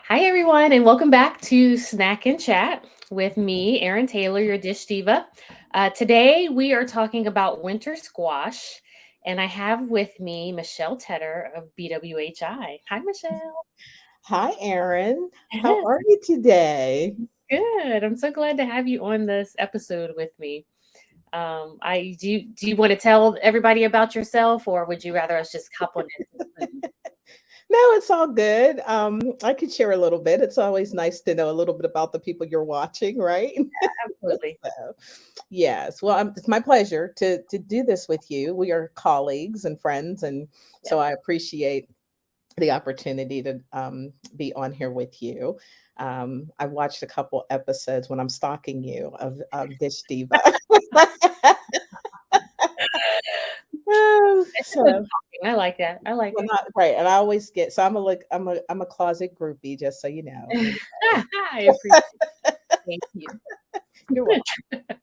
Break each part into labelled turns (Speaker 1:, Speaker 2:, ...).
Speaker 1: Hi, everyone, and welcome back to Snack and Chat with me, Erin Taylor, your dish diva. Today, we are talking about winter squash, and I have with me Michelle Tedder of BWHI. Hi, Michelle.
Speaker 2: Hi, Erin. How are you today?
Speaker 1: Good. I'm so glad to have you on this episode with me. I do. You want to tell everybody about yourself, or would you rather us just hop on into the food?
Speaker 2: No, it's all good. I could share a little bit. It's always nice to know a little bit about the people you're watching, right?
Speaker 1: Absolutely.
Speaker 2: So, yes. Well, it's my pleasure to do this with you. We are colleagues and friends, and so
Speaker 1: Yep.
Speaker 2: I appreciate the opportunity to be on here with you. I've watched a couple episodes when I'm stalking you of Dish Diva.
Speaker 1: It's a good
Speaker 2: So
Speaker 1: talking. I like that. I like
Speaker 2: well,
Speaker 1: it.
Speaker 2: not right, and I always get so I'm a closet groupie, just so you know.
Speaker 1: I appreciate it. Thank you.
Speaker 2: You're welcome.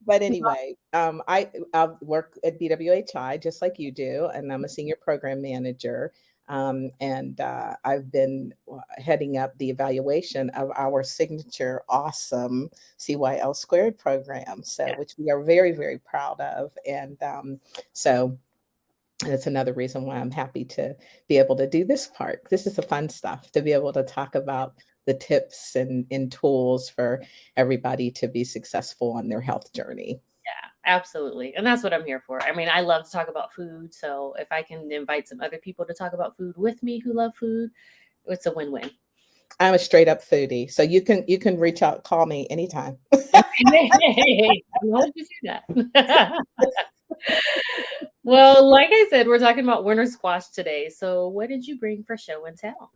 Speaker 2: But anyway, I work at BWHI just like you do, and I'm a senior program manager. And I've been heading up the evaluation of our signature awesome CYL squared program, so
Speaker 1: Yeah,
Speaker 2: which we are very, very proud of. And so that's another reason why I'm happy to be able to do this part. This is the fun stuff to be able to talk about the tips and tools for everybody to be successful on their health journey.
Speaker 1: absolutely. And that's what I'm here for. I mean, I love to talk about food. So if I can invite some other people to talk about food with me who love food, it's a win-win.
Speaker 2: I'm a straight up foodie, so you can reach out, call me anytime.
Speaker 1: Okay. I'm glad you see that. Well, like I said, we're talking about winter squash today. So what did you bring for show and tell?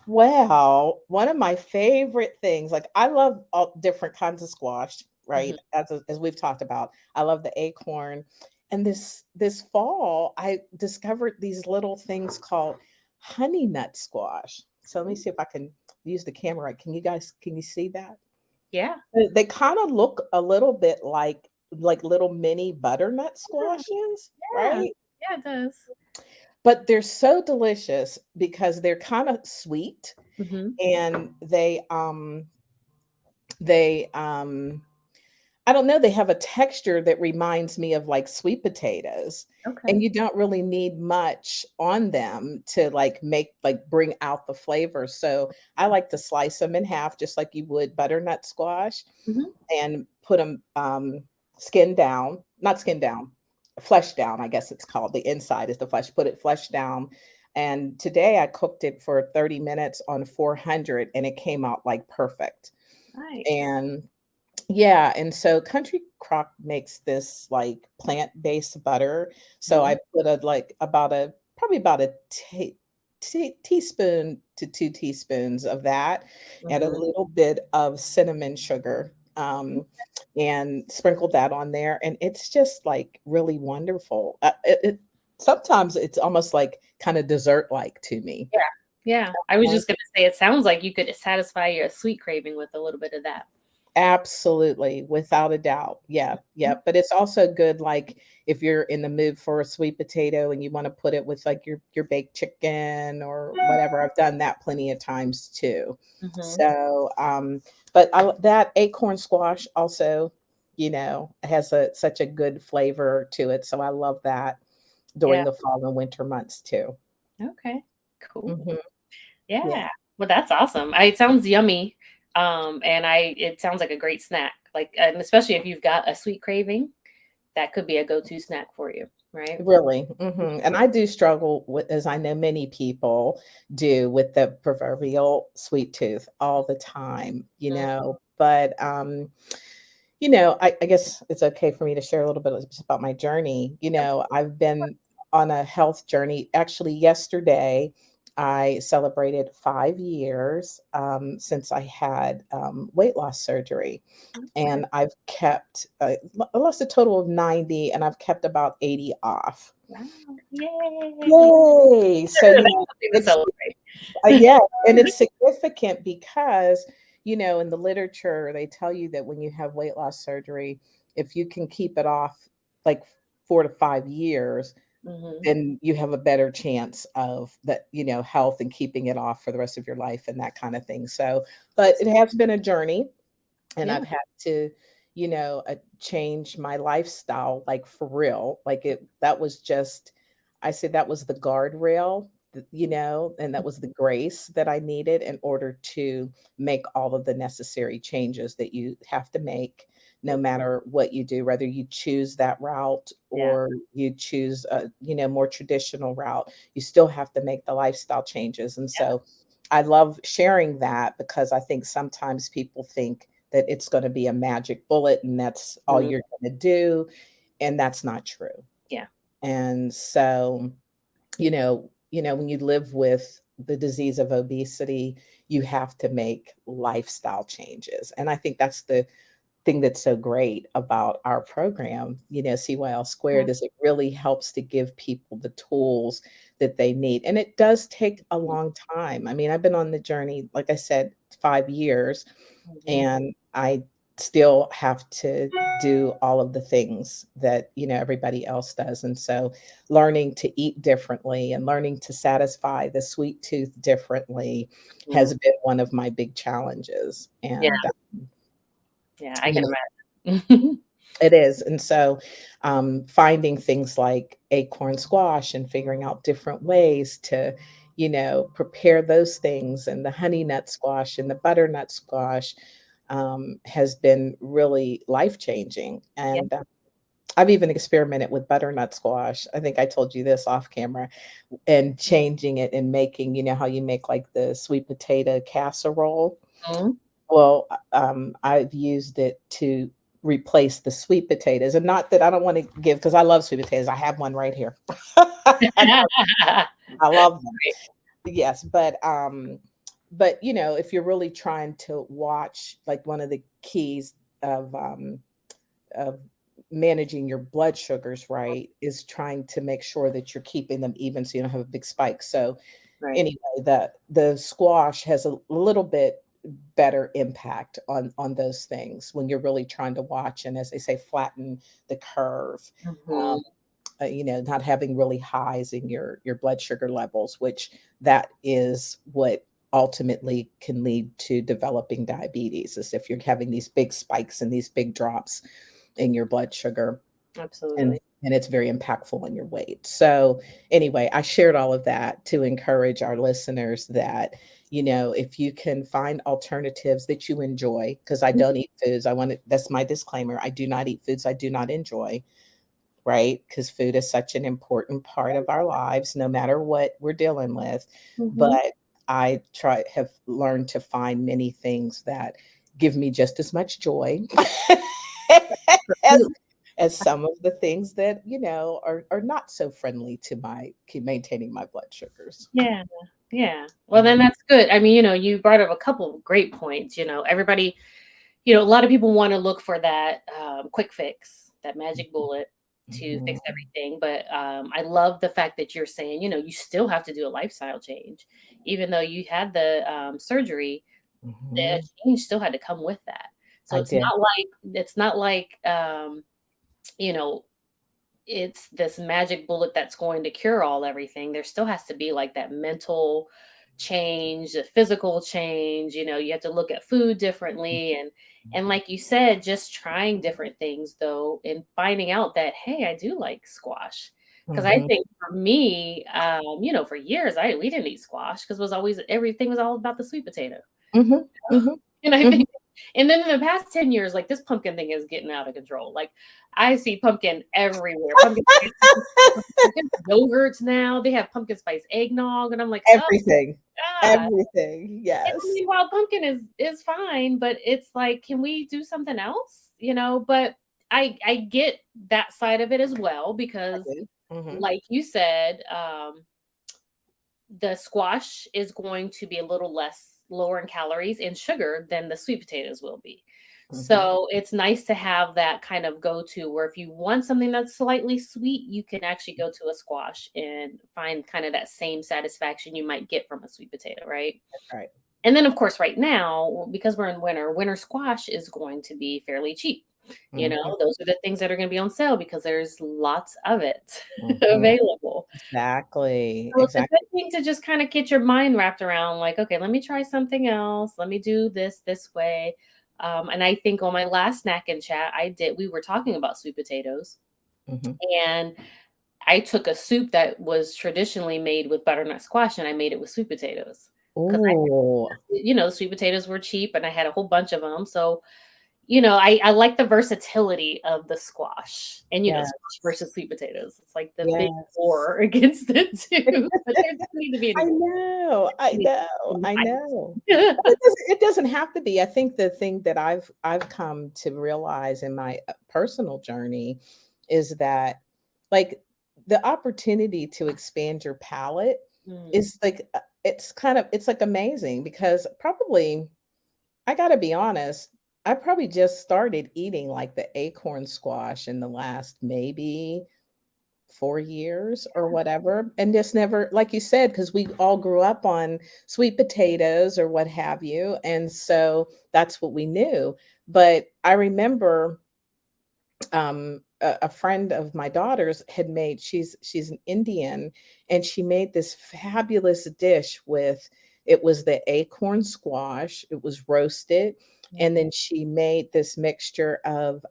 Speaker 2: Well, one of my favorite things, like I love all different kinds of squash, right?
Speaker 1: Mhm.
Speaker 2: As we've talked about, I love the acorn. And this fall, I discovered these little things called honey nut squash. So let me see if I can use the camera. Can you see that?
Speaker 1: Yeah.
Speaker 2: They kind of look a little bit like little mini butternut
Speaker 1: Yeah.
Speaker 2: squashes,
Speaker 1: Yeah.
Speaker 2: right?
Speaker 1: Yeah, it does.
Speaker 2: But they're so delicious because they're kind of sweet
Speaker 1: Hmm.
Speaker 2: and they I don't know, they have a texture that reminds me of like sweet potatoes,
Speaker 1: Okay.
Speaker 2: and you don't really need much on them to bring out the flavor. So I like to slice them in half just like you would butternut squash
Speaker 1: Hmm.
Speaker 2: and put them skin down, not skin down, flesh down, I guess it's called. The inside is the flesh. Put it flesh down. And today I cooked it for 30 minutes on 400 and it came out like perfect.
Speaker 1: Nice.
Speaker 2: And yeah, and so Country Crock makes this like plant-based butter. So
Speaker 1: Mhm.
Speaker 2: I put a like about a probably about a teaspoon to 2 teaspoons of that and a
Speaker 1: Mhm.
Speaker 2: little bit of cinnamon sugar. And sprinkled that on there, and it's just like really wonderful. Sometimes it's almost like kind of dessert like to me.
Speaker 1: Yeah. Yeah. I was just gonna say it sounds like you could satisfy your sweet craving with a little bit of that.
Speaker 2: Absolutely, without a doubt. Yeah, yeah,
Speaker 1: Mhm.
Speaker 2: but it's also good, like, if you're in the mood for a sweet potato and you wanna put it with, like, your baked chicken or whatever. I've done that plenty of times too.
Speaker 1: Mhm.
Speaker 2: So, but that acorn squash also, has such a good flavor to it, so I love that during
Speaker 1: Yeah.
Speaker 2: the fall and winter months too.
Speaker 1: Okay. Cool.
Speaker 2: Mhm. Yeah.
Speaker 1: Yeah. Well, that's awesome. It sounds yummy. And it sounds like a great snack. Like, and especially if you've got a sweet craving, that could be a go-to snack for you, right?
Speaker 2: Really, mhm, and I do struggle with, as I know many people do, with the proverbial sweet tooth all the time, but, I guess it's okay for me to share a little bit just about my journey. I've been on a health journey. Actually, yesterday, I celebrated 5 years, since I had, weight loss surgery.
Speaker 1: Okay.
Speaker 2: And I've kept, I lost a total of 90 and I've kept about 80 off.
Speaker 1: Wow. Yay.
Speaker 2: Yay! So,
Speaker 1: That's something to
Speaker 2: it's
Speaker 1: celebrate.
Speaker 2: yeah, and it's significant because, in the literature, they tell you that when you have weight loss surgery, if you can keep it off like 4 to 5 years,
Speaker 1: Mhm.
Speaker 2: then you have a better chance of that, health and keeping it off for the rest of your life and that kind of thing. So, but it has been a journey, and
Speaker 1: Yeah.
Speaker 2: I've had to, change my lifestyle, like, for real. Like, that was just, I said that was the guardrail, and that was the grace that I needed in order to make all of the necessary changes that you have to make, no
Speaker 1: Mhm.
Speaker 2: matter what you do, whether you choose that route
Speaker 1: Yeah.
Speaker 2: or you choose a, more traditional route, you still have to make the lifestyle changes. And
Speaker 1: Yeah.
Speaker 2: so I love sharing that because I think sometimes people think that it's gonna be a magic bullet and that's all
Speaker 1: Mhm.
Speaker 2: you're gonna do, and that's not true.
Speaker 1: Yeah.
Speaker 2: And so, when you live with the disease of obesity, you have to make lifestyle changes. And I think that's the thing that's so great about our program, CYL
Speaker 1: Mhm.
Speaker 2: Squared, is it really helps to give people the tools that they need. And it does take a long time. I mean, I've been on the journey, like I said, 5 years,
Speaker 1: Mhm.
Speaker 2: and I still have to do all of the things that, everybody else does. And so learning to eat differently and learning to satisfy the sweet tooth differently
Speaker 1: Mhm.
Speaker 2: has been one of my big challenges.
Speaker 1: Yeah.
Speaker 2: And
Speaker 1: Yeah, I
Speaker 2: you
Speaker 1: can
Speaker 2: know
Speaker 1: imagine.
Speaker 2: it is. And so finding things like acorn squash and figuring out different ways to, prepare those things, and the honey nut squash and the butternut squash, has been really life changing.
Speaker 1: Yeah.
Speaker 2: And I've even experimented with butternut squash. I think I told you this off camera, and changing it and making, how you make like the sweet potato casserole.
Speaker 1: Mhm.
Speaker 2: Well, I've used it to replace the sweet potatoes, and not that I don't wanna give, because I love sweet potatoes. I have one right here. I love them.
Speaker 1: Right.
Speaker 2: Yes, but, if you're really trying to watch, like, one of the keys of, of managing your blood sugars right is trying to make sure that you're keeping them even so you don't have a big spike. So,
Speaker 1: Right.
Speaker 2: anyway, the squash has a little bit better impact on those things when you're really trying to watch and, as they say, flatten the curve. Um,
Speaker 1: Mhm.
Speaker 2: not having really highs in your blood sugar levels, which that is what ultimately can lead to developing diabetes, is if you're having these big spikes and these big drops in your blood sugar, and
Speaker 1: Absolutely.
Speaker 2: it's very impactful on your weight. So, anyway, I shared all of that to encourage our listeners that, if you can find alternatives that you enjoy, because I don't eat foods. That's my disclaimer. I do not eat foods I do not enjoy, right? Because food is such an important part of our lives, no matter what we're dealing with.
Speaker 1: Mhm.
Speaker 2: But have learned to find many things that give me just as much joy as
Speaker 1: Absolutely.
Speaker 2: some of the things that, are not so friendly to my keep maintaining my blood sugars.
Speaker 1: Yeah. Yeah. Well, then
Speaker 2: Mhm,
Speaker 1: that's good. I mean, you brought up a couple of great points. Everybody, a lot of people want to look for that quick fix, that magic bullet to
Speaker 2: mhm,
Speaker 1: fix everything. But I love the fact that you're saying, you still have to do a lifestyle change, even though you had the surgery. The
Speaker 2: mhm.
Speaker 1: change still had to come with that. So
Speaker 2: I did.
Speaker 1: it's not like you know it's this magic bullet that's going to cure all everything. There still has to be like that mental change, the physical change. You have to look at food differently, and like you said, just trying different things though, and finding out that hey, I do like squash. Because I
Speaker 2: Mhm,
Speaker 1: think for me, for years I we didn't eat squash because was always everything was all about the sweet potato.
Speaker 2: mhm, mhm,
Speaker 1: And I
Speaker 2: mhm.
Speaker 1: think and then in the past 10 years, like, this pumpkin thing is getting out of control. Like, I see pumpkin everywhere. Pumpkin spice pumpkin yogurts now, they have pumpkin spice eggnog, and I'm like, "Oh
Speaker 2: Everything,
Speaker 1: god."
Speaker 2: everything,
Speaker 1: And I
Speaker 2: yes.
Speaker 1: mean, wild pumpkin is fine, but it's like, can we do something else? But I get that side of it as well
Speaker 2: I
Speaker 1: because,
Speaker 2: do. Mhm,
Speaker 1: like you said, the squash is going to be a little less lower in calories and sugar than the sweet potatoes will be.
Speaker 2: mhm,
Speaker 1: So it's nice to have that kind of go to where if you want something that's slightly sweet, you can actually go to a squash and find kind of that same satisfaction you might get from a sweet potato, right?
Speaker 2: that's right.
Speaker 1: And then, of course, right now, because we're in winter, winter squash is going to be fairly cheap.
Speaker 2: Mhm,
Speaker 1: Those are the things that are going to be on sale because there's lots of it
Speaker 2: mhm.
Speaker 1: available.
Speaker 2: Exactly,
Speaker 1: So it's a good
Speaker 2: exactly.
Speaker 1: thing to just kind of get your mind wrapped around, like, okay, let me try something else. Let me do this way. And I think on my last snack and chat, we were talking about sweet potatoes,
Speaker 2: Mhm.
Speaker 1: and I took a soup that was traditionally made with butternut squash and I made it with sweet potatoes. Because
Speaker 2: Ooh,
Speaker 1: sweet potatoes were cheap and I had a whole bunch of them. So, I like the versatility of the squash and, squash
Speaker 2: yes,
Speaker 1: versus sweet potatoes. It's like the big
Speaker 2: yes.
Speaker 1: war against the two, but there doesn't need to be any
Speaker 2: I
Speaker 1: war.
Speaker 2: know, I
Speaker 1: Need
Speaker 2: know,
Speaker 1: any
Speaker 2: I know.
Speaker 1: fight.
Speaker 2: But it doesn't have to be. I think the thing that I've come to realize in my, personal journey is that, like, the opportunity to expand your palate
Speaker 1: Mm,
Speaker 2: is, like, it's, like, amazing because probably I gotta be honest, I probably just started eating, like, the acorn squash in the last maybe 4 years or whatever, and just never like you said, because we all grew up on sweet potatoes or what have you, and so that's what we knew, but I remember, a friend of my daughter's had made she's an Indian, and she made this fabulous dish with it was the acorn squash, it was roasted, and
Speaker 1: mhm,
Speaker 2: then she made this mixture of,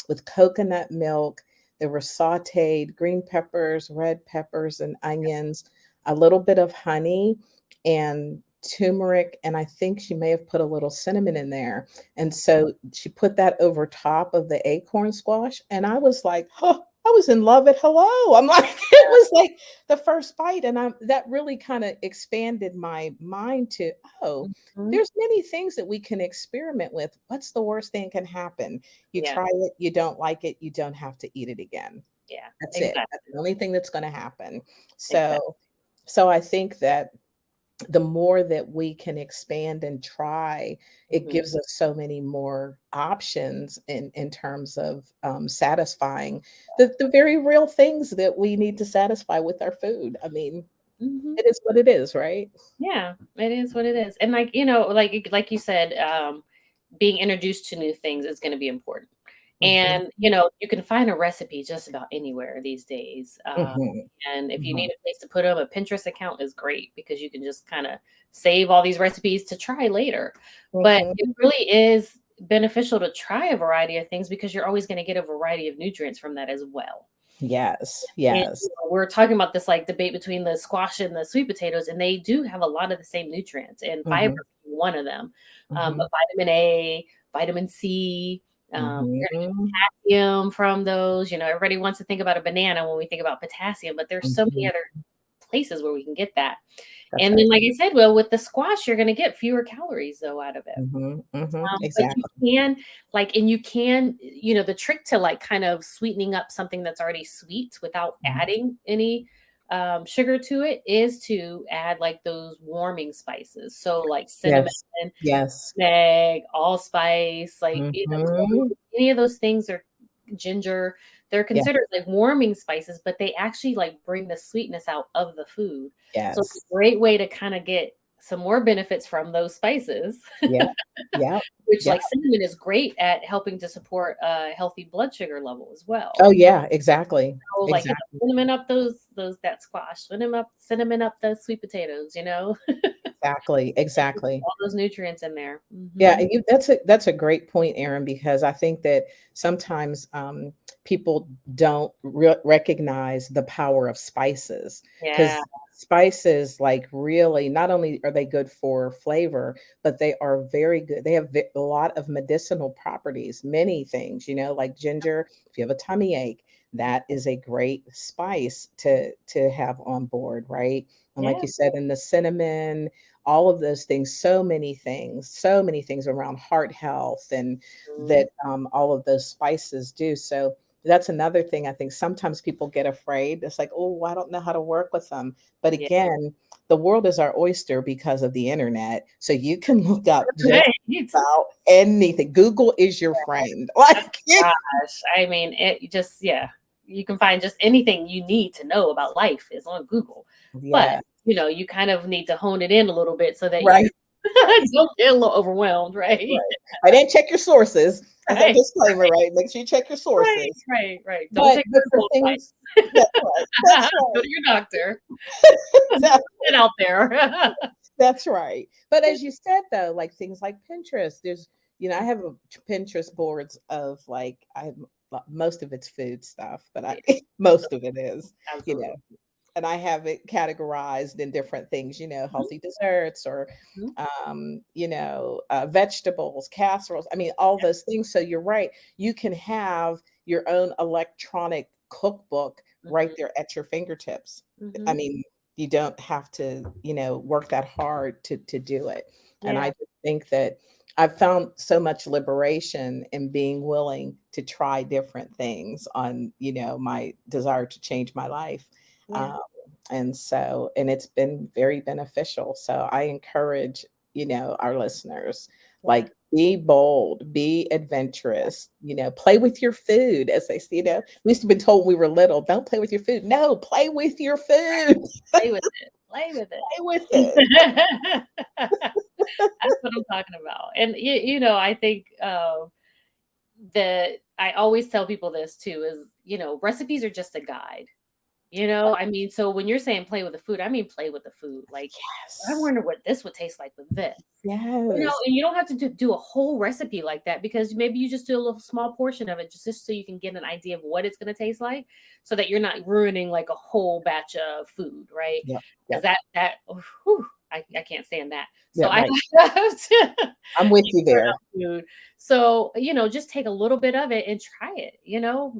Speaker 2: with coconut milk, there were sautéed green peppers, red peppers, and onions, a little bit of honey, and turmeric, and I think she may have put a little cinnamon in there, and so she put that over top of the acorn squash, and I was like, "Huh," I was in love at hello. I'm like, it was like the first bite, and that really kinda expanded my mind to, "Oh,
Speaker 1: mhm.
Speaker 2: there's many things that we can experiment with. What's the worst thing can happen? You
Speaker 1: Yeah,
Speaker 2: try it, you don't like it, you don't have to eat it again.
Speaker 1: yeah,
Speaker 2: That's it. That's
Speaker 1: exactly,
Speaker 2: the only thing that's gonna happen."
Speaker 1: exactly.
Speaker 2: So I think that the more that we can expand and try, it
Speaker 1: Mhm,
Speaker 2: gives us so many more options in terms of, satisfying the very real things that we need to satisfy with our food. I mean,
Speaker 1: mhm.
Speaker 2: it is what it is, right?
Speaker 1: Yeah, it is what it is, and, like you said, being introduced to new things is gonna be important.
Speaker 2: Mhm,
Speaker 1: And, you can find a recipe just about anywhere these days.
Speaker 2: mhm,
Speaker 1: And if you
Speaker 2: mhm.
Speaker 1: need a place to put them, a Pinterest account is great because you can just kind of save all these recipes to try later. But it
Speaker 2: Mhm.
Speaker 1: really is beneficial to try a variety of things because you're always going to get a variety of nutrients from that as well.
Speaker 2: Yes,
Speaker 1: And
Speaker 2: yes.
Speaker 1: we're talking about this like debate between the squash and the sweet potatoes, and they do have a lot of the same nutrients, and fiber
Speaker 2: Mhm,
Speaker 1: being one of them. But
Speaker 2: mhm,
Speaker 1: vitamin A, vitamin C, you're gonna
Speaker 2: mhm,
Speaker 1: get potassium from those. Everybody wants to think about a banana when we think about potassium, but there's so many
Speaker 2: mhm.
Speaker 1: other places where we can get that.
Speaker 2: That's
Speaker 1: And then,
Speaker 2: right.
Speaker 1: like I said, well, with the squash, you're gonna get fewer calories though out of it.
Speaker 2: Mhm, mhm.
Speaker 1: But you
Speaker 2: Exactly.
Speaker 1: can and you can, the trick to like kind of sweetening up something that's already sweet without
Speaker 2: Mhm.
Speaker 1: adding any sugar to it is to add like those warming spices. So like cinnamon,
Speaker 2: Yes. Yes.
Speaker 1: nutmeg, allspice, like
Speaker 2: Mhm.
Speaker 1: any of those things are ginger. They're
Speaker 2: Yeah.
Speaker 1: considered like warming spices, but they actually like bring the sweetness out of the food. So it's
Speaker 2: Yes.
Speaker 1: a great way to kind of get some more benefits from those spices.
Speaker 2: Yeah. Yeah.
Speaker 1: Which,
Speaker 2: Yeah.
Speaker 1: like, cinnamon is great at helping to support a healthy blood sugar level as well.
Speaker 2: Oh, yeah, exactly.
Speaker 1: So, like,
Speaker 2: Exactly.
Speaker 1: cinnamon up those that squash, cinnamon up the sweet potatoes.
Speaker 2: Exactly. Exactly.
Speaker 1: All those nutrients in there.
Speaker 2: Yeah,
Speaker 1: Mhm.
Speaker 2: and that's a great point, Aaron, because I think that sometimes, people don't recognize the power of spices
Speaker 1: Yeah.
Speaker 2: because spices, like, really not only are they good for flavor, but they are very good. They have a lot of medicinal properties, many things, like ginger. If you have a tummy ache, that is a great spice to have on board, right? And like
Speaker 1: Yeah.
Speaker 2: you said, in the cinnamon, all of those things, so many things around heart health and
Speaker 1: Mhm.
Speaker 2: that, all of those spices do. So that's another thing I think sometimes people get afraid. It's like, oh, I don't know how to work with them. But
Speaker 1: Yeah.
Speaker 2: again, the world is our oyster because of the internet. So you can look up just
Speaker 1: Right.
Speaker 2: about anything. Google is your friend. Like,
Speaker 1: Gosh, I mean, it just yeah, you can find just anything you need to know about life is on Google. But,
Speaker 2: yeah,
Speaker 1: you kind of need to hone it in a little bit so that you
Speaker 2: right.
Speaker 1: Don't get a little overwhelmed, right?
Speaker 2: Right. I didn't check your sources. As a
Speaker 1: Right,
Speaker 2: disclaimer, right? Make sure you check your
Speaker 1: right,
Speaker 2: sources.
Speaker 1: right, right. Don't
Speaker 2: But
Speaker 1: take
Speaker 2: for
Speaker 1: medical
Speaker 2: things
Speaker 1: advice.
Speaker 2: that's right. That's
Speaker 1: Go
Speaker 2: right.
Speaker 1: to your doctor. I'm just
Speaker 2: Exactly.
Speaker 1: putting it out there.
Speaker 2: That's right. But as you said though, like things like Pinterest, I have a Pinterest boards of like I have most of it's food stuff, but I
Speaker 1: Yeah,
Speaker 2: most of it is, you know,
Speaker 1: absolutely.
Speaker 2: and I have it categorized in different things, healthy desserts or,
Speaker 1: Mhm,
Speaker 2: vegetables, casseroles. I mean, all those things. So you're right. You can have your own electronic cookbook right
Speaker 1: mhm,
Speaker 2: there at your fingertips. I
Speaker 1: mhm.
Speaker 2: mean, you don't have to, work that hard to do it. And I
Speaker 1: Yeah,
Speaker 2: just think that I've found so much liberation in being willing to try different things on, my desire to change my life.
Speaker 1: yeah,
Speaker 2: Um, and it's been very beneficial. So I encourage, our listeners,
Speaker 1: yeah,
Speaker 2: like be bold, be adventurous, play with your food as they see, we used to be told when we were little, don't play with your food. No, play with your food.
Speaker 1: play with it, play with
Speaker 2: Play with it.
Speaker 1: it. That's what I'm talking about, and I think, that I always tell people this too is, recipes are just a guide. I mean, so when you're saying play with the food, I mean play with the food. Like, I
Speaker 2: Yes.
Speaker 1: wonder what this would taste like with this.
Speaker 2: Yes.
Speaker 1: And you don't have to do a whole recipe like that because maybe you just do a little small portion of it just so you can get an idea of what it's going to taste like so that you're not ruining like a whole batch of food, right?
Speaker 2: Yep.
Speaker 1: Because
Speaker 2: Yep.
Speaker 1: I can't stand that. So
Speaker 2: Yeah,
Speaker 1: I
Speaker 2: right.
Speaker 1: have to
Speaker 2: I'm with
Speaker 1: make
Speaker 2: you
Speaker 1: sure
Speaker 2: there.
Speaker 1: enough food. So, just take a little bit of it and try it,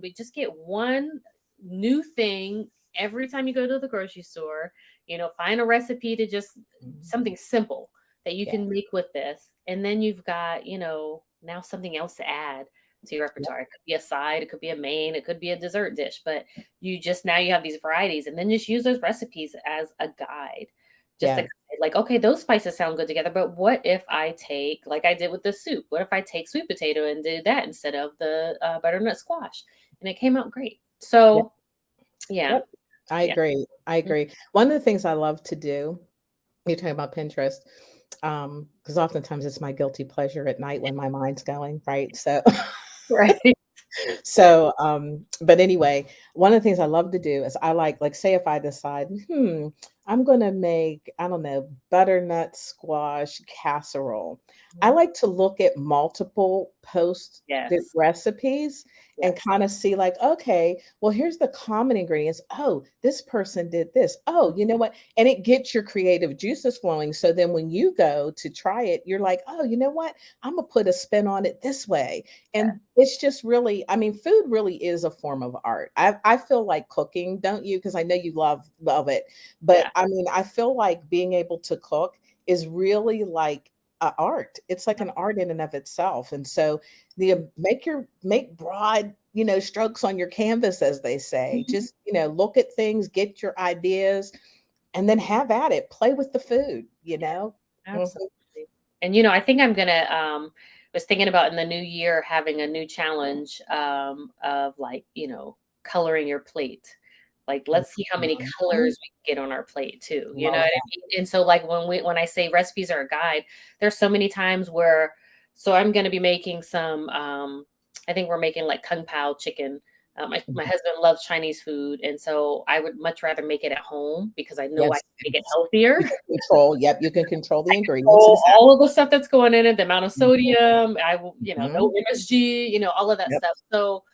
Speaker 1: we just get one new thing every time you go to the grocery store, find a recipe to just
Speaker 2: Mhm.
Speaker 1: something simple that you
Speaker 2: Yeah.
Speaker 1: can make with this. And then you've got, now something else to add to your
Speaker 2: Yep.
Speaker 1: repertoire. It could be a side, it could be a main, it could be a dessert dish, but now you have these varieties and then just use those recipes as a guide. Just to
Speaker 2: Yes.
Speaker 1: like, okay, those spices sound good together, but what if I take, like I did with the soup, what if I take sweet potato and do that instead of the butternut squash? And it came out great.
Speaker 2: Yep.
Speaker 1: So, yeah,
Speaker 2: Yep. I
Speaker 1: yeah.
Speaker 2: agree. I
Speaker 1: Mm,
Speaker 2: agree. One of the things I love to do, you're talking about Pinterest, because oftentimes it's my guilty pleasure at night when my mind's going, right? So
Speaker 1: right. Right.
Speaker 2: But anyway, one of the things I love to do is I like say if I decide, I'm gonna make, I don't know, butternut squash casserole. I
Speaker 1: Mhm.
Speaker 2: like to look at multiple posted
Speaker 1: Yes.
Speaker 2: recipes and
Speaker 1: Yes.
Speaker 2: kind of see like, okay, well, here's the common ingredients. Oh, this person did this. Oh, you know what? And it gets your creative juices flowing. So then when you go to try it, you're like, oh, you know what? I'm gonna put a spin on it this way,
Speaker 1: Yes.
Speaker 2: and it's just really, I mean, food really is a form of art. I feel like cooking, don't you? Because I know you love it. But
Speaker 1: Yeah.
Speaker 2: I mean, I feel like being able to cook is really like a art. It's like an art in and of itself. And so the make broad, strokes on your canvas, as they say.
Speaker 1: Mhm.
Speaker 2: Just, look at things, get your ideas, and then have at it. Play with the food, you
Speaker 1: Yeah,
Speaker 2: know? Mhm.
Speaker 1: absolutely. And, I think I'm gonna, was thinking about in the new year having a new challenge, of like, coloring your plate. Like, let's see how many
Speaker 2: Mhm.
Speaker 1: colors we can get on our plate too. You know
Speaker 2: Love
Speaker 1: what I
Speaker 2: that.
Speaker 1: mean? And so like when I say recipes are a guide, there's so many times where so I'm gonna be making some I think we're making like kung pao chicken. My
Speaker 2: Mhm.
Speaker 1: husband loves Chinese food, and so I would much rather make it at home because I know I
Speaker 2: Yes,
Speaker 1: can make it
Speaker 2: yes.
Speaker 1: healthier.
Speaker 2: You can control, yep, you can control the ingredients,
Speaker 1: All
Speaker 2: exactly.
Speaker 1: of the stuff that's going in it, the amount of
Speaker 2: Mhm,
Speaker 1: sodium, I will, no
Speaker 2: mhm,
Speaker 1: MSG, all of that
Speaker 2: yep,
Speaker 1: stuff. So,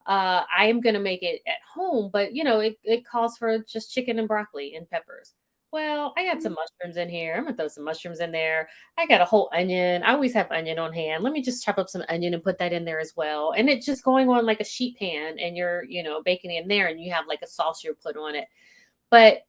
Speaker 1: I am gonna make it at home, but, it calls for just chicken and broccoli and peppers. Well, I got some mushrooms in here. I'm gonna throw some mushrooms in there. I got a whole onion. I always have onion on hand. Let me just chop up some onion and put that in there as well. And it's just going on like a sheet pan, and you're, baking it in there, and you have like a sauce you put on it. But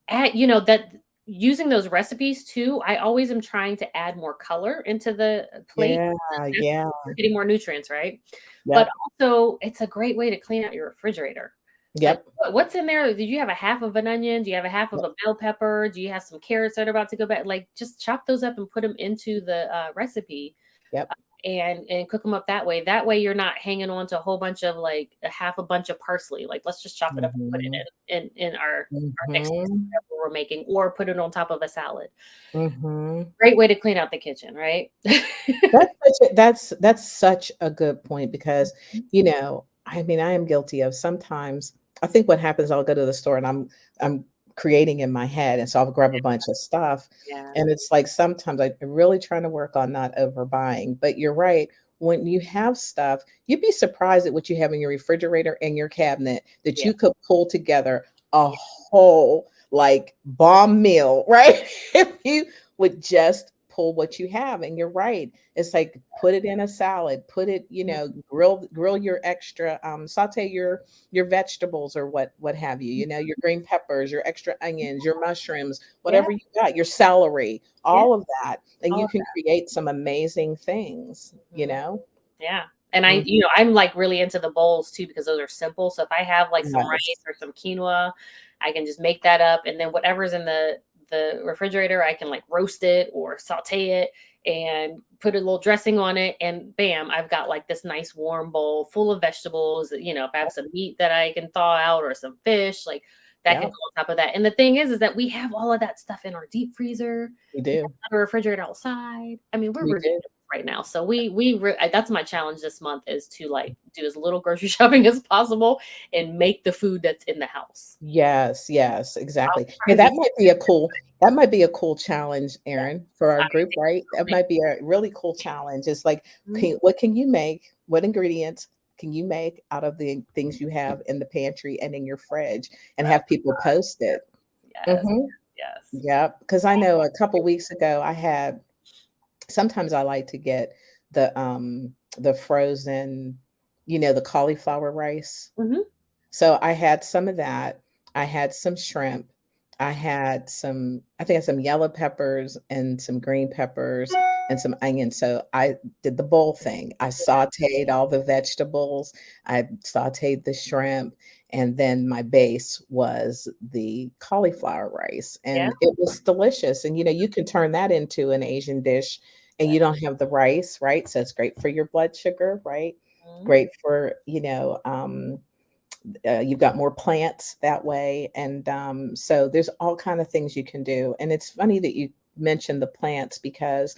Speaker 1: that using those recipes too, I always am trying to add more color into the plate.
Speaker 2: yeah,
Speaker 1: That's
Speaker 2: yeah,
Speaker 1: you're getting more nutrients, right? But
Speaker 2: yep,
Speaker 1: also, it's a great way to clean out your refrigerator. Like,
Speaker 2: yep,
Speaker 1: what's in there? Do you have a half of an onion? Do you have a half of
Speaker 2: yep,
Speaker 1: a bell pepper? Do you have some carrots that are about to go bad? Like, just chop those up and put them into the, recipe,
Speaker 2: yep,
Speaker 1: and cook them up that way. That way you're not hanging on to a whole bunch of like a half a bunch of parsley. Like let's just chop it up and put
Speaker 2: Mhm.
Speaker 1: it in our next dish,
Speaker 2: Mhm.
Speaker 1: whatever we're making, or put it on top of a salad.
Speaker 2: Mhm.
Speaker 1: Great way to clean out the kitchen, right?
Speaker 2: That's such a good point because, I mean, I am guilty of sometimes I think what happens, I'll go to the store and I'm creating in my head, and so I'll grab a bunch of stuff,
Speaker 1: Yeah.
Speaker 2: and it's like sometimes I'm really trying to work on not overbuying, but you're right. When you have stuff, you'd be surprised at what you have in your refrigerator and your cabinet that
Speaker 1: Yeah.
Speaker 2: you could pull together a
Speaker 1: Yeah.
Speaker 2: whole, like, bomb meal, right? If you would just pull what you have, and you're right. It's like put it in a salad, put it,
Speaker 1: Mhm.
Speaker 2: grill your extra, saute your vegetables or what have you, your green peppers, your extra onions, your mushrooms,
Speaker 1: Yeah.
Speaker 2: whatever you got, your celery,
Speaker 1: Yeah.
Speaker 2: all of that, and
Speaker 1: All
Speaker 2: you
Speaker 1: of
Speaker 2: can create some amazing things,
Speaker 1: that.
Speaker 2: you know?
Speaker 1: Yeah. And
Speaker 2: Mhm.
Speaker 1: I'm like really into the bowls too because those are simple. So if I have like some
Speaker 2: Yes.
Speaker 1: rice or some quinoa, I can just make that up. And then whatever's in the refrigerator, I can like roast it or saute it and put a little dressing on it. And bam, I've got like this nice warm bowl full of vegetables. If I have some meat that I can thaw out or some fish, like that can go
Speaker 2: Yep,
Speaker 1: on top of that. And the thing is that we have all of that stuff in our deep freezer.
Speaker 2: we
Speaker 1: We have
Speaker 2: do.
Speaker 1: a refrigerator outside. I mean, we're
Speaker 2: We do.
Speaker 1: ridiculous right now. So that's my challenge this month is to like do as little grocery shopping as possible and make the food that's in the house.
Speaker 2: Yes, yes,
Speaker 1: I'll
Speaker 2: exactly. Hey,
Speaker 1: probably be
Speaker 2: that might be a cool challenge,
Speaker 1: yeah,
Speaker 2: Erin, for our
Speaker 1: I
Speaker 2: group,
Speaker 1: think
Speaker 2: right? That
Speaker 1: so.
Speaker 2: might be a really cool challenge. It's like,
Speaker 1: Mhm.
Speaker 2: what can you make? What ingredients can you make out of the things you have in the pantry and in your fridge, and
Speaker 1: Oh
Speaker 2: have people post
Speaker 1: yes,
Speaker 2: it?
Speaker 1: yes,
Speaker 2: Mhm.
Speaker 1: yes.
Speaker 2: Yep, because I know a couple weeks ago I had sometimes I like to get the frozen, the cauliflower rice.
Speaker 1: Mhm.
Speaker 2: So I had some of that. I had some shrimp. I think I had some yellow peppers and some green peppers and some onions. So I did the bowl thing. I sauteed all the vegetables. I sauteed the shrimp. And then my base was the cauliflower rice.
Speaker 1: Yeah.
Speaker 2: And it was delicious. And you can turn that into an Asian dish and
Speaker 1: Yeah.
Speaker 2: you don't have the rice, right? So it's great for your blood sugar, right?
Speaker 1: Mhm.
Speaker 2: Great for, you've got more plants that way, and so there's all kind of things you can do. And it's funny that you mentioned the plants because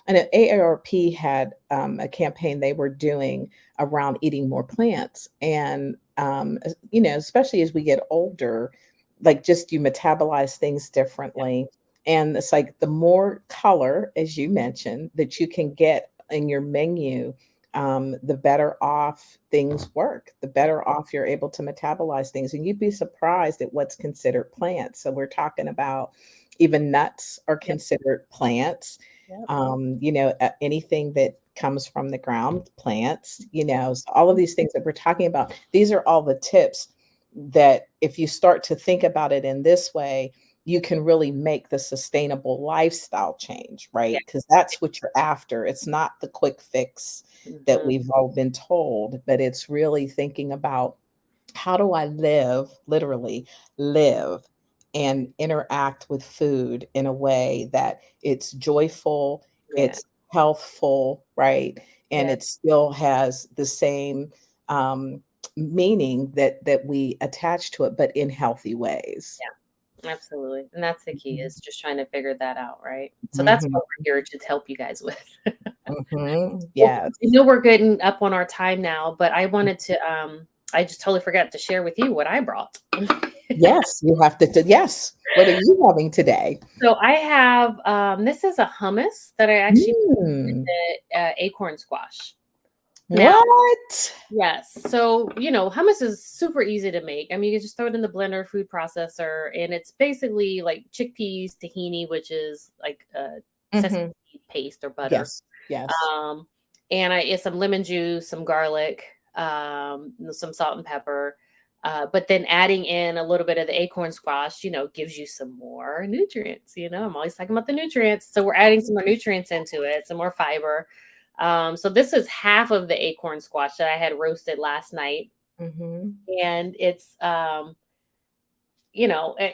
Speaker 2: and AARP had a campaign they were doing around eating more plants, and especially as we get older, like just you metabolize things
Speaker 1: Yeah.
Speaker 2: differently, and it's like the more color, as you mentioned, that you can get in your menu, the better off things work, the
Speaker 1: Yeah.
Speaker 2: better off you're able to metabolize things. And you'd be surprised at what's considered plants. So we're talking about even nuts are
Speaker 1: Yep.
Speaker 2: considered plants.
Speaker 1: Yep.
Speaker 2: Anything that comes from the ground, plants, so all of these things that we're talking about, these are all the tips that if you start to think about it in this way, you can really make the sustainable lifestyle change,
Speaker 1: Yeah.
Speaker 2: right? Because that's what you're after. It's not the quick fix that
Speaker 1: Mhm.
Speaker 2: we've all been told, but it's really thinking about how do I live, literally live and interact with food in a way that it's joyful,
Speaker 1: Yeah.
Speaker 2: it's healthful, right? And
Speaker 1: Yeah.
Speaker 2: it still has the same meaning that we attach to it, but in healthy ways.
Speaker 1: Yeah. Absolutely. And that's the key
Speaker 2: Mhm.
Speaker 1: is just trying to figure that out, right? So that's
Speaker 2: Mhm.
Speaker 1: what we're here to help you guys with.
Speaker 2: Mhm.
Speaker 1: Well,
Speaker 2: Yes.
Speaker 1: I know we're getting up on our time now, but I just totally forgot to share with you what I brought.
Speaker 2: Yes, you have to yes. What are you having today?
Speaker 1: So I have, this is a hummus that I actually
Speaker 2: Mm.
Speaker 1: acorn squash. Now,
Speaker 2: What?
Speaker 1: yes. So, hummus is super easy to make. I mean, you just throw it in the blender, food processor, and it's basically like chickpeas, tahini, which is like sesame
Speaker 2: Mhm.
Speaker 1: seed paste or butter.
Speaker 2: Yes. Yes.
Speaker 1: Um, and I get some lemon juice, some garlic, some salt and pepper. But then adding in a little bit of the acorn squash, gives you some more nutrients. I'm always talking about the nutrients. So we're adding some more nutrients into it, some more fiber. So this is half of the acorn squash that I had roasted last night.
Speaker 2: Mhm.
Speaker 1: And it's, you know, eh,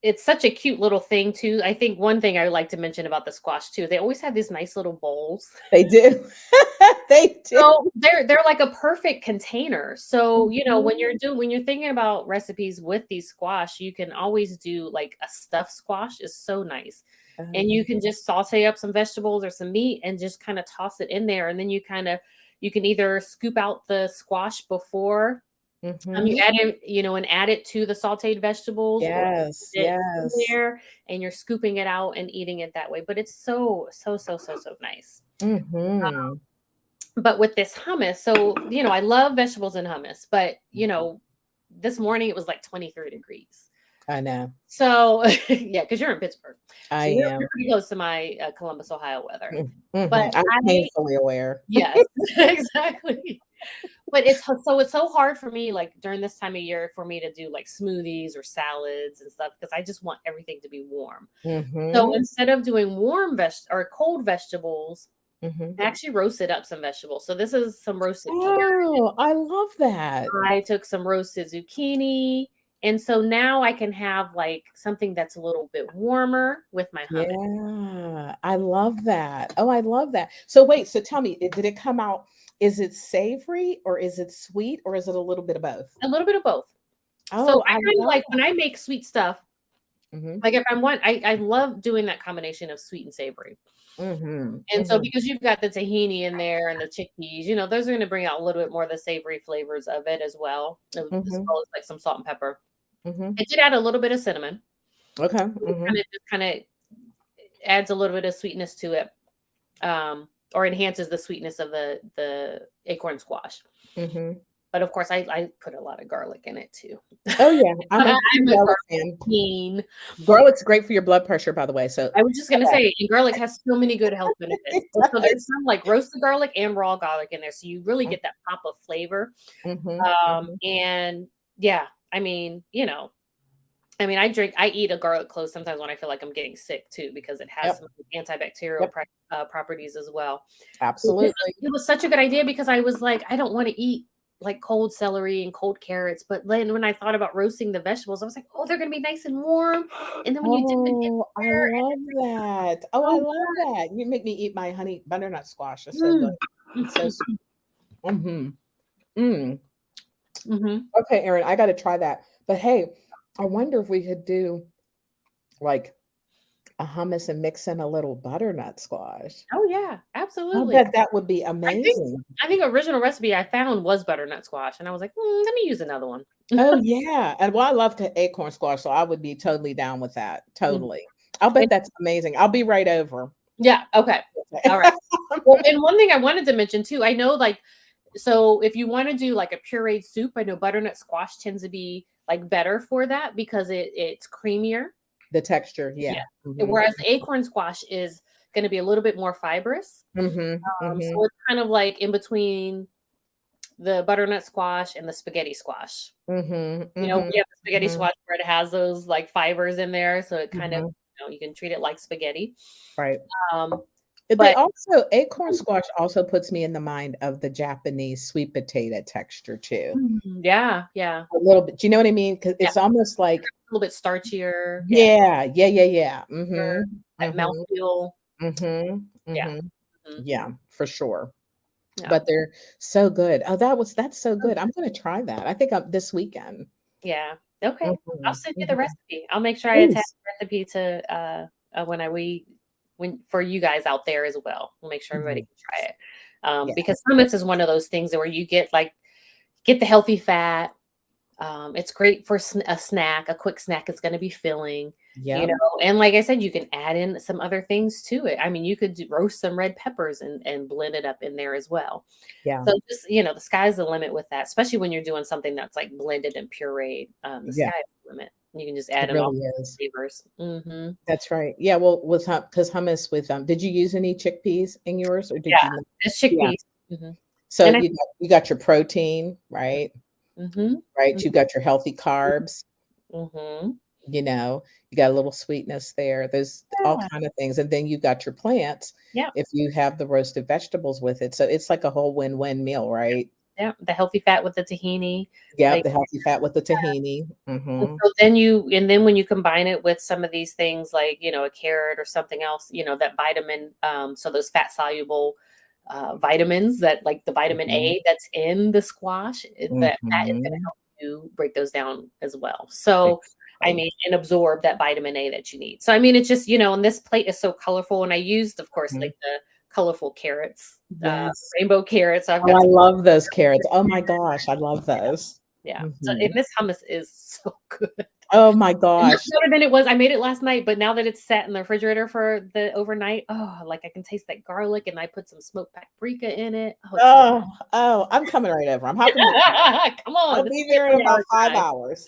Speaker 1: it's such a cute little thing too. I think one thing I would like to mention about the squash too, they always have these nice little bowls.
Speaker 2: They do. They do.
Speaker 1: So they're like a perfect container. So,
Speaker 2: Mhm.
Speaker 1: when you're thinking about recipes with these squash, you can always do like a stuffed squash is so nice.
Speaker 2: Oh,
Speaker 1: And you
Speaker 2: yeah.
Speaker 1: can just saute up some vegetables or some meat and just kind of toss it in there. And then you can either scoop out the squash before you
Speaker 2: Mhm.
Speaker 1: add it, and add it to the sauteed vegetables, or
Speaker 2: Yes,
Speaker 1: it in
Speaker 2: yes.
Speaker 1: there and you're scooping it out and eating it that way. But it's so, so, so, so, so nice.
Speaker 2: Mhm.
Speaker 1: But with this hummus, so I love vegetables and hummus, but this morning it was like 23 degrees.
Speaker 2: I know.
Speaker 1: So yeah, because you're in Pittsburgh,
Speaker 2: I
Speaker 1: so you're
Speaker 2: am.
Speaker 1: pretty close to my Columbus, Ohio weather. But
Speaker 2: Mhm. I'm
Speaker 1: I
Speaker 2: painfully aware.
Speaker 1: yes, exactly. But it's so hard for me, like during this time of year, for me to do like smoothies or salads and stuff because I just want everything to be warm. So
Speaker 2: Mhm.
Speaker 1: instead of doing warm or cold vegetables,
Speaker 2: Mhm.
Speaker 1: I actually roasted up some vegetables. So this is some roasted carrot.
Speaker 2: Oh, I love that.
Speaker 1: I took some roasted zucchini. And so now I can have like something that's a little bit warmer with my hummus.
Speaker 2: Yeah, I love that. Oh, I love that. So wait, so tell me, did it come out, is it savory or is it sweet or is it a little bit of both?
Speaker 1: A little bit of both. So
Speaker 2: Oh,
Speaker 1: I
Speaker 2: I
Speaker 1: kind of
Speaker 2: love
Speaker 1: like when I make sweet stuff,
Speaker 2: Mhm.
Speaker 1: like if I want, I love doing that combination of sweet and savory.
Speaker 2: Mhm.
Speaker 1: And so
Speaker 2: Mhm.
Speaker 1: because you've got the tahini in there and the chickpeas, those are going to bring out a little bit more of the savory flavors of it as
Speaker 2: Mhm.
Speaker 1: well as like some salt and pepper.
Speaker 2: Mhm.
Speaker 1: It did add a little bit of cinnamon.
Speaker 2: Okay.
Speaker 1: It
Speaker 2: Mhm.
Speaker 1: just kind of adds a little bit of sweetness to it, or enhances the sweetness of the acorn squash.
Speaker 2: Mhm.
Speaker 1: But of course, I put a lot of garlic in it too.
Speaker 2: Oh, yeah, I'm a
Speaker 1: I'm
Speaker 2: big
Speaker 1: a
Speaker 2: garlic
Speaker 1: garlic
Speaker 2: fan.
Speaker 1: queen.
Speaker 2: Garlic's great for your blood pressure, by the way, so
Speaker 1: I was just
Speaker 2: know
Speaker 1: gonna
Speaker 2: that.
Speaker 1: say, and garlic has so many good health benefits.
Speaker 2: It
Speaker 1: And so there's
Speaker 2: does.
Speaker 1: some like roasted garlic and raw garlic in there, so you really
Speaker 2: Mm,
Speaker 1: get that pop of flavor.
Speaker 2: mhm, mhm.
Speaker 1: And yeah, I mean, I eat a garlic clove sometimes when I feel like I'm getting sick too, because it has
Speaker 2: Yep,
Speaker 1: some antibacterial
Speaker 2: yep,
Speaker 1: properties as well. But
Speaker 2: absolutely.
Speaker 1: it was such a good idea because I was like, I don't want to eat like cold celery and cold carrots. But then when I thought about roasting the vegetables, I was like, oh, they're gonna be nice and warm. And then when you dip it in
Speaker 2: Oh, I
Speaker 1: there,
Speaker 2: love that. Oh, I
Speaker 1: oh,
Speaker 2: love that. You make me eat my honey butternut squash. It's so good.
Speaker 1: mm,
Speaker 2: It's so sweet. Mhm. Mm.
Speaker 1: mhm.
Speaker 2: Okay, Erin, I gotta try that. But hey, I wonder if we could do, like, a hummus and mix in a little butternut squash.
Speaker 1: Oh yeah,
Speaker 2: I
Speaker 1: absolutely.
Speaker 2: bet that would be
Speaker 1: I think
Speaker 2: amazing.
Speaker 1: I think original recipe I found was butternut squash, and I was like, let me use another one.
Speaker 2: Oh, yeah, and well, I love to acorn squash, so I would be totally down with that,
Speaker 1: Mhm.
Speaker 2: totally. I'll bet
Speaker 1: And
Speaker 2: that's amazing. I'll be right over.
Speaker 1: yeah, okay. All right. Well, and one thing I wanted to mention too, I know like so if you want to do like a pureed soup, I know butternut squash tends to be like better for that because it's creamier.
Speaker 2: The texture,
Speaker 1: Yeah.
Speaker 2: yeah. Mhm.
Speaker 1: Whereas the acorn squash is going to be a little bit more fibrous.
Speaker 2: Mhm,
Speaker 1: So
Speaker 2: mhm,
Speaker 1: it's kind of like in between the butternut squash and the spaghetti squash.
Speaker 2: mhm,
Speaker 1: We
Speaker 2: mhm,
Speaker 1: have the spaghetti
Speaker 2: mhm,
Speaker 1: squash where it has those like fibers in there, so it kind of,
Speaker 2: mhm.
Speaker 1: you can treat it like spaghetti.
Speaker 2: Right.
Speaker 1: Um,
Speaker 2: They
Speaker 1: but
Speaker 2: also acorn squash also puts me in the mind of the Japanese sweet potato texture too.
Speaker 1: yeah, yeah,
Speaker 2: A little bit, do you know what I mean? 'Cause
Speaker 1: yeah,
Speaker 2: it's almost like
Speaker 1: a little bit starchier. Yeah,
Speaker 2: yeah, yeah, yeah, yeah.
Speaker 1: sure.
Speaker 2: Mhm,
Speaker 1: That
Speaker 2: mhm,
Speaker 1: mouthfeel.
Speaker 2: mhm,
Speaker 1: Yeah,
Speaker 2: mhm.
Speaker 1: mhm,
Speaker 2: Yeah, for sure.
Speaker 1: yeah,
Speaker 2: But they're so good. Oh, that's so good. I'm gonna try that. I think, this weekend.
Speaker 1: yeah. Okay, I'll
Speaker 2: Mhm,
Speaker 1: send you the
Speaker 2: mhm.
Speaker 1: recipe. I'll make sure I attach
Speaker 2: Please.
Speaker 1: the recipe to when for you guys out there as well. We'll make sure everybody
Speaker 2: Mhm.
Speaker 1: can try it.
Speaker 2: Yeah.
Speaker 1: Because hummus is one of those things where you get the healthy fat. It's great for a snack. A quick snack is going to be filling,
Speaker 2: Yep.
Speaker 1: and like I said, you can add in some other things to it. I mean, you could roast some red peppers and blend it up in there as well.
Speaker 2: Yeah.
Speaker 1: So just, the sky's the limit with that, especially when you're doing something that's like blended and pureed. The
Speaker 2: Yeah.
Speaker 1: sky's the limit. You can just
Speaker 2: It
Speaker 1: add in all
Speaker 2: really is.
Speaker 1: flavors. Hmm.
Speaker 2: That's right. Yeah, well, with because hummus with, did you use any chickpeas in yours or did
Speaker 1: Yeah,
Speaker 2: you not?
Speaker 1: it's
Speaker 2: Yeah.
Speaker 1: chickpeas. Hmm.
Speaker 2: So
Speaker 1: And I,
Speaker 2: you got your protein, right?
Speaker 1: hmm
Speaker 2: Right? You got your healthy carbs,
Speaker 1: hmm
Speaker 2: you know, you got a little sweetness there. There's all
Speaker 1: yeah,
Speaker 2: kind of things, and then you got your plants
Speaker 1: yeah,
Speaker 2: if you have the roasted vegetables with it. So it's like a whole win-win meal, right?
Speaker 1: Yeah, the healthy fat with the tahini,
Speaker 2: Yep,
Speaker 1: like,
Speaker 2: the healthy fat with the tahini.
Speaker 1: and
Speaker 2: Mhm,
Speaker 1: so then and then when you combine it with some of these things like, a carrot or something else, that vitamin, so those fat soluble, vitamins that like the vitamin
Speaker 2: mhm,
Speaker 1: A that's in the squash, that is gonna
Speaker 2: mhm.
Speaker 1: help you break those down as well. So, I
Speaker 2: Exactly.
Speaker 1: mean, and absorb that vitamin A that you need. So, I mean, it's just, and this plate is so colorful, and I used, of course,
Speaker 2: Mhm.
Speaker 1: like the colorful carrots,
Speaker 2: Yes.
Speaker 1: rainbow carrots. So I've
Speaker 2: Oh,
Speaker 1: got
Speaker 2: I
Speaker 1: some.
Speaker 2: love those carrots. Oh my gosh, I love
Speaker 1: Yeah,
Speaker 2: those.
Speaker 1: yeah. So, and
Speaker 2: Mhm.
Speaker 1: this hummus is so good.
Speaker 2: Oh my
Speaker 1: And much
Speaker 2: gosh.
Speaker 1: better than it was. I made it last night, but now that it's sat in the refrigerator for the overnight, oh, like I can taste that garlic, and I put some smoked paprika in it. Oh, it's so
Speaker 2: Oh, oh, I'm coming right over. I'm hopping the
Speaker 1: come on,
Speaker 2: I'll
Speaker 1: this
Speaker 2: be
Speaker 1: is your
Speaker 2: there in
Speaker 1: 3 hour
Speaker 2: about 5
Speaker 1: time.
Speaker 2: hours.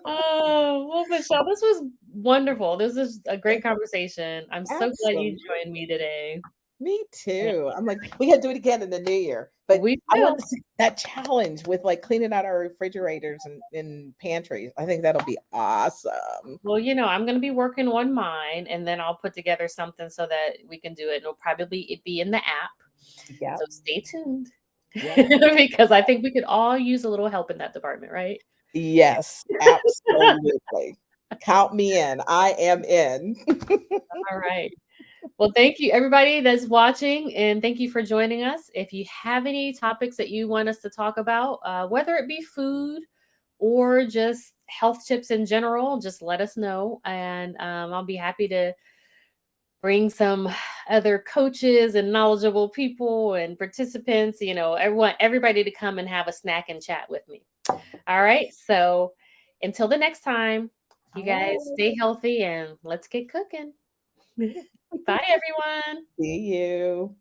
Speaker 1: Oh, well, Michelle, this was wonderful. This is a great conversation. I'm so glad you joined me
Speaker 2: Absolutely.
Speaker 1: today.
Speaker 2: Me
Speaker 1: And
Speaker 2: too. I'm like, we gotta do it again in the new year. But
Speaker 1: we
Speaker 2: I want
Speaker 1: will.
Speaker 2: to see that challenge with like cleaning out our refrigerators and pantries. I think that'll be awesome.
Speaker 1: Well, I'm gonna be working on mine, and then I'll put together something so that we can do it. It'll probably be in the app. So
Speaker 2: Yep.
Speaker 1: stay tuned
Speaker 2: Yep.
Speaker 1: because I think we could all use a little help in that department, right?
Speaker 2: Yes, absolutely. Count me in. I am in.
Speaker 1: All right. Well, thank you, everybody that's watching, and thank you for joining us. If you have any topics that you want us to talk about, whether it be food or just health tips in general, just let us know, and I'll be happy to bring some other coaches and knowledgeable people and participants. Everybody to come and have a snack and chat with me. All right. So until the next time, you
Speaker 2: All
Speaker 1: guys
Speaker 2: right.
Speaker 1: stay healthy and let's get cooking. Bye, everyone.
Speaker 2: See you.